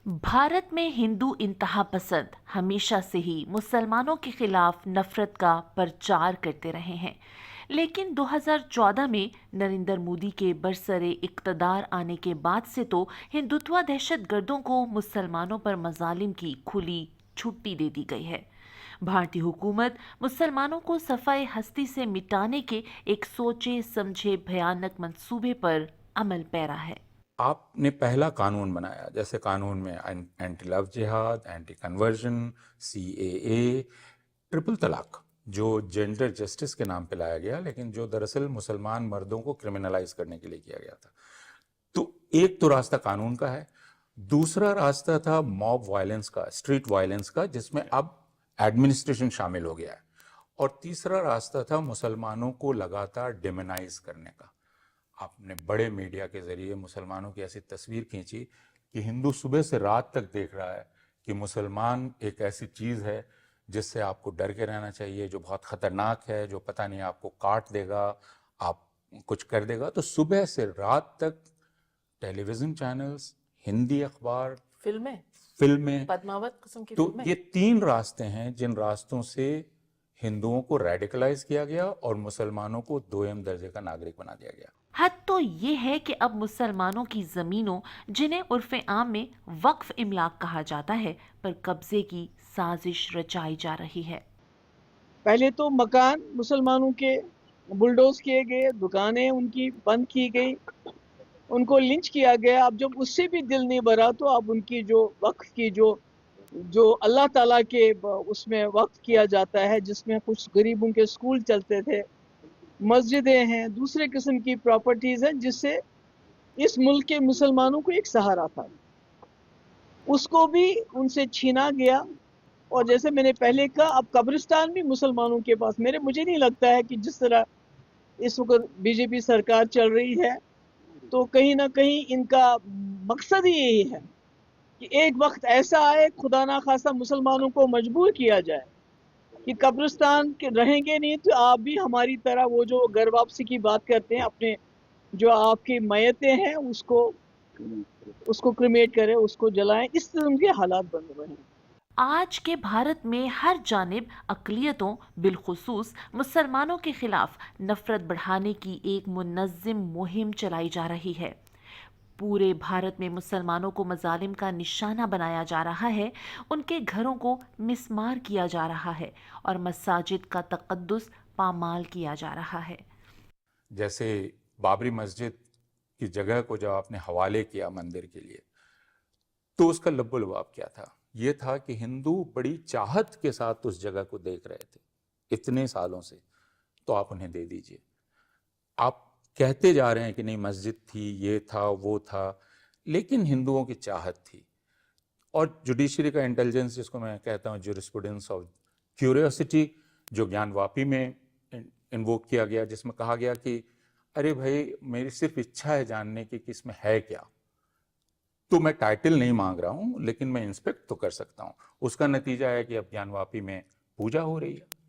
भारत में हिंदू इंतहा पसंद हमेशा से ही मुसलमानों के खिलाफ नफरत का प्रचार करते रहे हैं, लेकिन 2014 में नरेंद्र मोदी के बरसरे इक़्तिदार आने के बाद से तो हिंदुत्व दहशतगर्दों को मुसलमानों पर मजालिम की खुली छुट्टी दे दी गई है। भारतीय हुकूमत मुसलमानों को सफाए हस्ती से मिटाने के एक सोचे समझे भयानक मंसूबे पर अमल पैरा है। आपने पहला कानून बनाया, जैसे कानून में एंटी लव जिहाद, एंटी कन्वर्जन, CAA, ट्रिपल तलाक, जो जेंडर जस्टिस के नाम पे लाया गया, लेकिन जो दरअसल मुसलमान मर्दों को क्रिमिनलाइज करने के लिए किया गया था। तो एक तो रास्ता कानून का है, दूसरा रास्ता था मॉब वायलेंस का, स्ट्रीट वायलेंस का, जिसमें अब एडमिनिस्ट्रेशन शामिल हो गया है, और तीसरा रास्ता था मुसलमानों को लगातार डिमोनाइज करने का। आपने बड़े मीडिया के जरिए मुसलमानों की ऐसी तस्वीर खींची कि हिंदू सुबह से रात तक देख रहा है कि मुसलमान एक ऐसी चीज़ है जिससे आपको डर के रहना चाहिए, जो बहुत ख़तरनाक है, जो पता नहीं आपको काट देगा, आप कुछ कर देगा। तो सुबह से रात तक टेलीविज़न चैनल्स, हिंदी अखबार, फिल्में, पद्मावत किस्म की तो फिल्में। ये 3 रास्ते हैं जिन रास्तों से हिंदुओं को रेडिकलाइज किया गया और मुसलमानों को दोयम दर्जे का नागरिक बना दिया गया। हद तो ये है कि अब मुसलमानों की जमीनों, जिन्हें उर्फ आम में वक्फ इमलाक कहा जाता है, पर कब्जे की साजिश रचाई जा रही है। पहले तो मकान मुसलमानों के बुलडोज किए गए, दुकानें उनकी बंद की गई, उनको लिंच किया गया। अब जब उससे भी दिल नहीं भरा तो अब उनकी जो वक्फ की जो अल्लाह ताला के उसमें वक्फ किया जाता है, जिसमें कुछ गरीबों के स्कूल चलते थे, मस्जिदें हैं, दूसरे किस्म की प्रॉपर्टीज़ हैं, जिससे इस मुल्क के मुसलमानों को एक सहारा था, उसको भी उनसे छीना गया। और जैसे मैंने पहले कहा, अब कब्रिस्तान भी मुसलमानों के पास। मुझे नहीं लगता है कि जिस तरह इस वक्त बीजेपी सरकार चल रही है, तो कहीं ना कहीं इनका मकसद ही यही है कि एक वक्त ऐसा आए, खुदा ना खासा मुसलमानों को मजबूर किया जाए कि कब्रिस्तान के रहेंगे नहीं तो आप भी हमारी तरह वो जो घर वापसी की बात करते हैं, अपने जो आपकी मैयतें हैं उसको क्रिमेट करें, उसको जलाएं। इस तरह के हालात बन रहे हैं। आज के भारत में हर जानिब अक़लियतों, बिलखुसूस मुसलमानों के खिलाफ नफरत बढ़ाने की एक मुनज़्ज़म मुहिम चलाई जा रही है। पूरे भारत में मुसलमानों को मजालिम का निशाना बनाया जा रहा है, उनके घरों को मिसमार किया जा रहा है और मसाजिद का तक़द्दुस पामाल किया जा रहा है। जैसे बाबरी मस्जिद की जगह को जब आपने हवाले किया मंदिर के लिए, तो उसका लब्बो लुबाब क्या था? ये था कि हिंदू बड़ी चाहत के साथ उस जगह को देख रहे थे इतने सालों से, तो आप उन्हें दे दीजिए। आप कहते जा रहे हैं कि नहीं, मस्जिद थी, ये था, वो था, लेकिन हिंदुओं की चाहत थी। और जुडिशरी का इंटेलिजेंस, जिसको मैं कहता हूँ ज्यूरिस्प्रूडेंस ऑफ क्यूरियोसिटी, जो ज्ञानवापी में इन्वोक किया गया, जिसमें कहा गया कि अरे भाई, मेरी सिर्फ इच्छा है जानने की कि इसमें है क्या, तो मैं टाइटल नहीं मांग रहा हूं, लेकिन मैं इंस्पेक्ट तो कर सकता हूं। उसका नतीजा है कि अब ज्ञानवापी में पूजा हो रही है।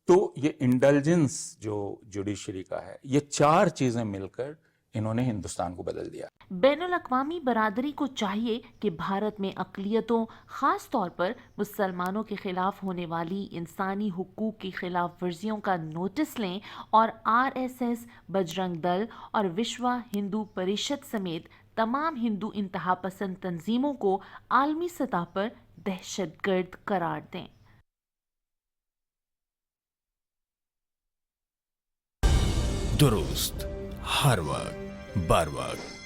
तो ये इंडल्जेंस जो जुडिशरी का है, ये 4 चीजें मिलकर इन्होंने हिंदुस्तान को बदल दिया। बैनुल अक़वामी बरादरी को चाहिए कि भारत में अक़लियतों, ख़ास तौर पर मुसलमानों के खिलाफ होने वाली इंसानी हुकूक की खिलाफ वर्जियों का नोटिस लें और RSS, बजरंग दल और विश्व हिंदू परिषद समेत तमाम हिंदू इंतहा पसंद तंजीमों को आलमी सतह पर दहशतगर्द करार दें। दुरुस्त, हर वक्त, बर वक्त।